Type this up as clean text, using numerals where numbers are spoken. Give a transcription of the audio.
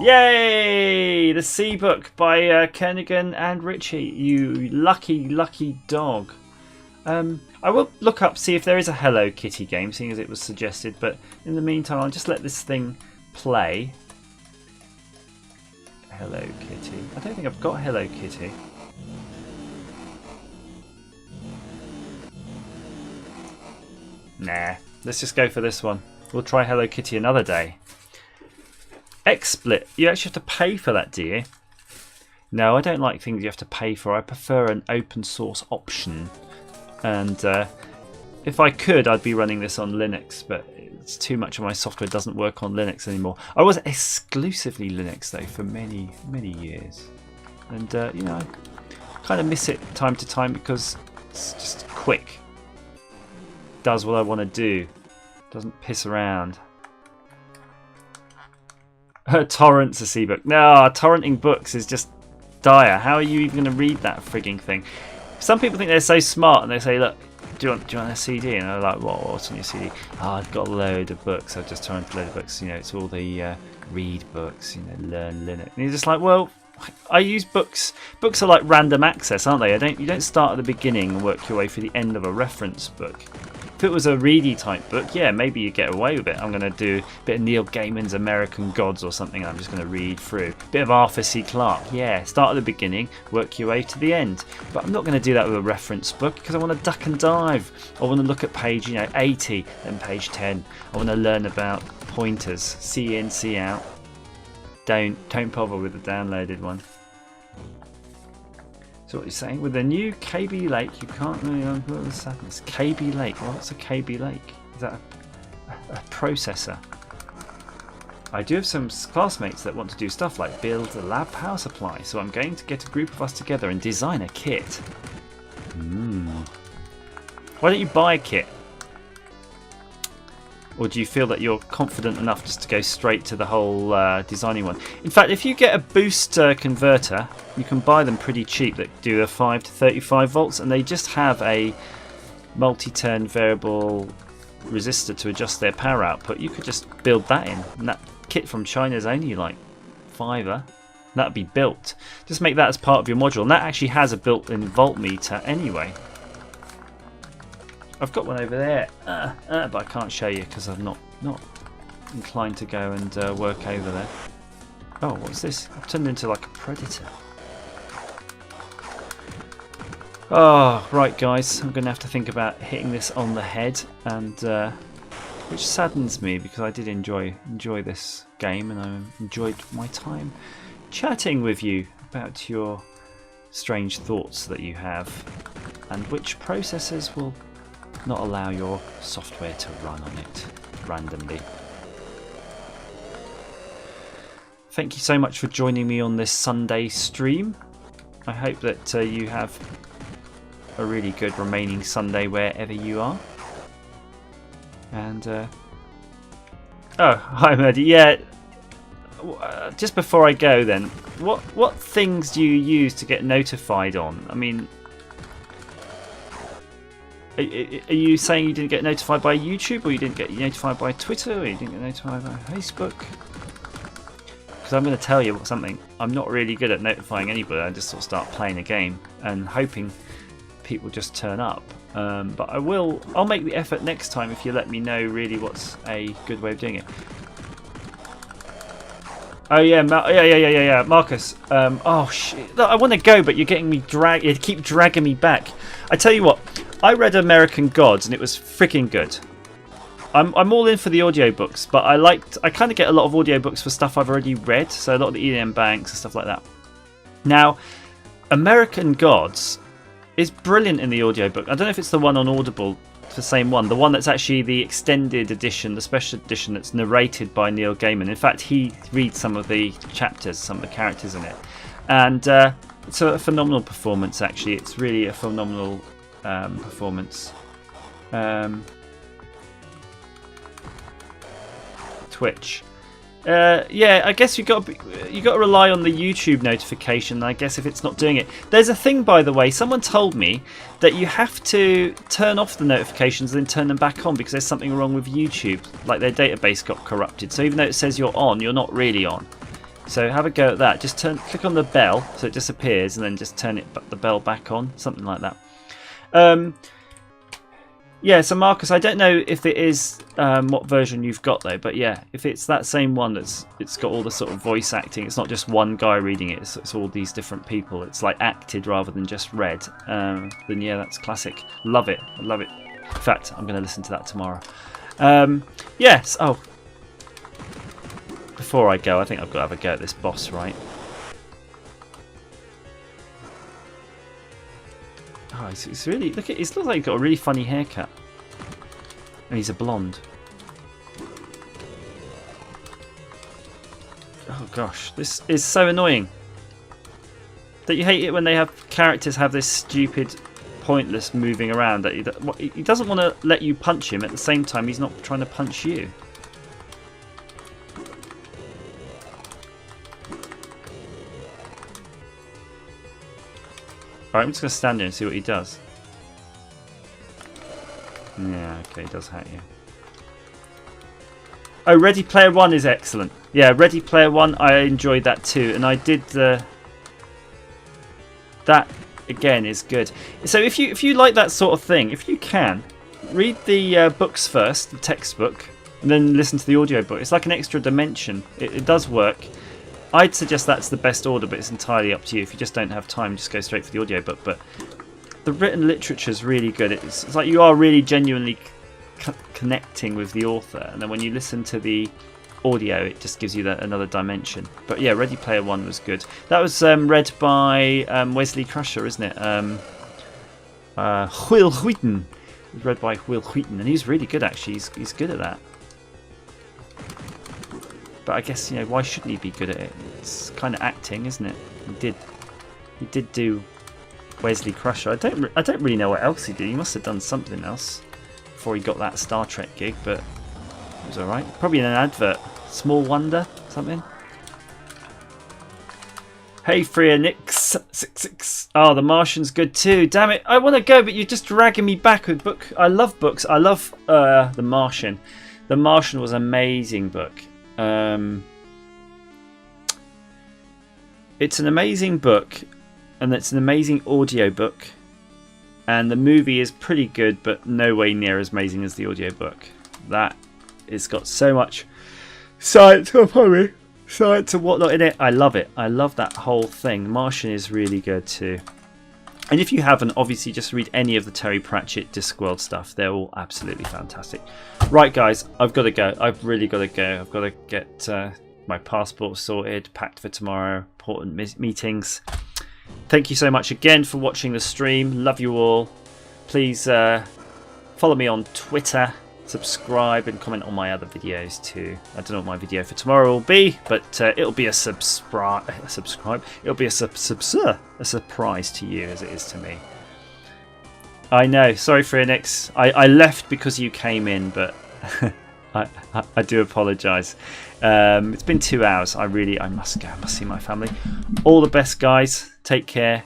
Yay! The Sea Book by Kernigan and Ritchie. You lucky, lucky dog. I will look up, see if there is a Hello Kitty game, seeing as it was suggested, but in the meantime I'll just let this thing play. Hello Kitty. I don't think I've got Hello Kitty. Nah, let's just go for this one. We'll try Hello Kitty another day. XSplit. You actually have to pay for that, do you? No, I don't like things you have to pay for. I prefer an open source option. And if I could, I'd be running this on Linux, but it's too much of my software doesn't work on Linux anymore. I was exclusively Linux though for many, many years. And you know, I kind of miss it time to time because it's just quick. Does what I want to do. Doesn't piss around. Torrents a C-book. No, torrenting books is just dire. How are you even going to read that frigging thing? Some people think they're so smart and they say, look, do you want a CD? And they're like, what's on your CD? Oh, I've got a load of books. I've just torrented a load of books. You know, it's all the read books, you know, learn Linux. And you're just like, well, I use books. Books are like random access, aren't they? You don't start at the beginning and work your way through the end of a reference book. If it was a reedy type book, yeah, maybe you get away with it. I'm going to do a bit of Neil Gaiman's American Gods or something. I'm just going to read through. A bit of Arthur C. Clarke, yeah. Start at the beginning, work your way to the end. But I'm not going to do that with a reference book because I want to duck and dive. I want to look at page 80, then page 10. I want to learn about pointers, C in, C out. Don't bother with the downloaded one. So what you're saying, with the new KB Lake, you can't really unput the sadness. KB Lake, what's a KB Lake? Is that a processor? I do have some classmates that want to do stuff like build a lab power supply, so I'm going to get a group of us together and design a kit. Why don't you buy a kit? Or do you feel that you're confident enough just to go straight to the whole designing one? In fact, if you get a boost converter, you can buy them pretty cheap that do a 5 to 35 volts, and they just have a multi-turn variable resistor to adjust their power output. You could just build that in, and that kit from China is only like $5. That'd be built. Just make that as part of your module, and that actually has a built-in voltmeter anyway. I've got one over there, but I can't show you because I'm not inclined to go and work over there. Oh, what's this? I've turned into like a predator. Oh, right guys, I'm going to have to think about hitting this on the head, and which saddens me because I did enjoy this game and I enjoyed my time chatting with you about your strange thoughts that you have and which processors will not allow your software to run on it randomly. Thank you so much for joining me on this Sunday stream. I hope that you have a really good remaining Sunday wherever you are. And oh, hi Murdy. Yeah, just before I go then, what things do you use to get notified on? I mean, are you saying you didn't get notified by YouTube, or you didn't get notified by Twitter, or you didn't get notified by Facebook? Because I'm going to tell you something. I'm not really good at notifying anybody. I just sort of start playing a game and hoping people just turn up. But I'll make the effort next time if you let me know really what's a good way of doing it. Oh yeah, yeah, Marcus. Oh shit! Look, I want to go, but you're getting me you keep dragging me back. I tell you what, I read American Gods and it was freaking good. I'm all in for the audiobooks, but I kind of get a lot of audiobooks for stuff I've already read, so a lot of the Ian Banks and stuff like that. Now, American Gods is brilliant in the audiobook. I don't know if it's the one on Audible. The same one, the one that's actually the extended edition, the special edition that's narrated by Neil Gaiman. In fact, he reads some of the chapters, some of the characters in it, and it's a phenomenal performance. Actually, it's really a phenomenal performance. Twitch. Yeah, I guess you got to rely on the YouTube notification. I guess if it's not doing it, there's a thing, by the way. Someone told me that you have to turn off the notifications and then turn them back on because there's something wrong with YouTube, like their database got corrupted. So even though it says you're on, you're not really on. So have a go at that. Just click on the bell so it disappears, and then just turn the bell back on, something like that. Yeah, so Marcus, I don't know if it is what version you've got though, but yeah, if it's that same one it's got all the sort of voice acting, it's not just one guy reading it, it's all these different people, it's like acted rather than just read, then yeah, that's classic. Love it, I love it. In fact, I'm going to listen to that tomorrow. Yes, oh, before I go, I think I've got to have a go at this boss, right? Oh, he's really, look at, it looks like he's got a really funny haircut. And he's a blonde. Oh gosh, this is so annoying. Don't you hate it when they have characters have this stupid, pointless moving around? That he doesn't want to let you punch him, at the same time he's not trying to punch you. Alright, I'm just going to stand there and see what he does. Yeah, okay, he does hack you. Oh, Ready Player One is excellent. Yeah, Ready Player One, I enjoyed that too. And I did that again is good. So if you like that sort of thing, if you can, read the books first, the textbook, and then listen to the audiobook. It's like an extra dimension. It does work. I'd suggest that's the best order, but it's entirely up to you. If you just don't have time, just go straight for the audiobook. But the written literature is really good. It's like you are really genuinely connecting with the author, and then when you listen to the audio, it just gives you another dimension. But yeah, Ready Player One was good. That was read by Wesley Crusher, isn't it? Will Wheaton. It was read by Will Wheaton, and he's really good actually. He's good at that. But I guess, you know, why shouldn't he be good at it? It's kind of acting, isn't it? He did do Wesley Crusher. I don't really know what else he did. He must have done something else before he got that Star Trek gig, but it was alright. Probably in an advert. Small Wonder, something. Hey Freya Nix 66. Oh, The Martian's good too. Damn it, I want to go, but you're just dragging me back with book. I love books. I love The Martian. The Martian was an amazing book. It's an amazing book, and it's an amazing audio book, and the movie is pretty good, but no way near as amazing as the audio book. That it's got so much science and whatnot in it. I love it. I love that whole thing. Martian is really good too. And if you haven't, obviously just read any of the Terry Pratchett Discworld stuff. They're all absolutely fantastic. Right, guys, I've got to go. I've really got to go. I've got to get my passport sorted, packed for tomorrow. Important meetings. Thank you so much again for watching the stream. Love you all. Please follow me on Twitter. Subscribe and comment on my other videos too. I don't know what my video for tomorrow will be, but it'll be a subscribe. It'll be a surprise to you as it is to me. I know. Sorry, Phoenix. I left because you came in, but I do apologise. It's been 2 hours. I must go. I must see my family. All the best, guys. Take care.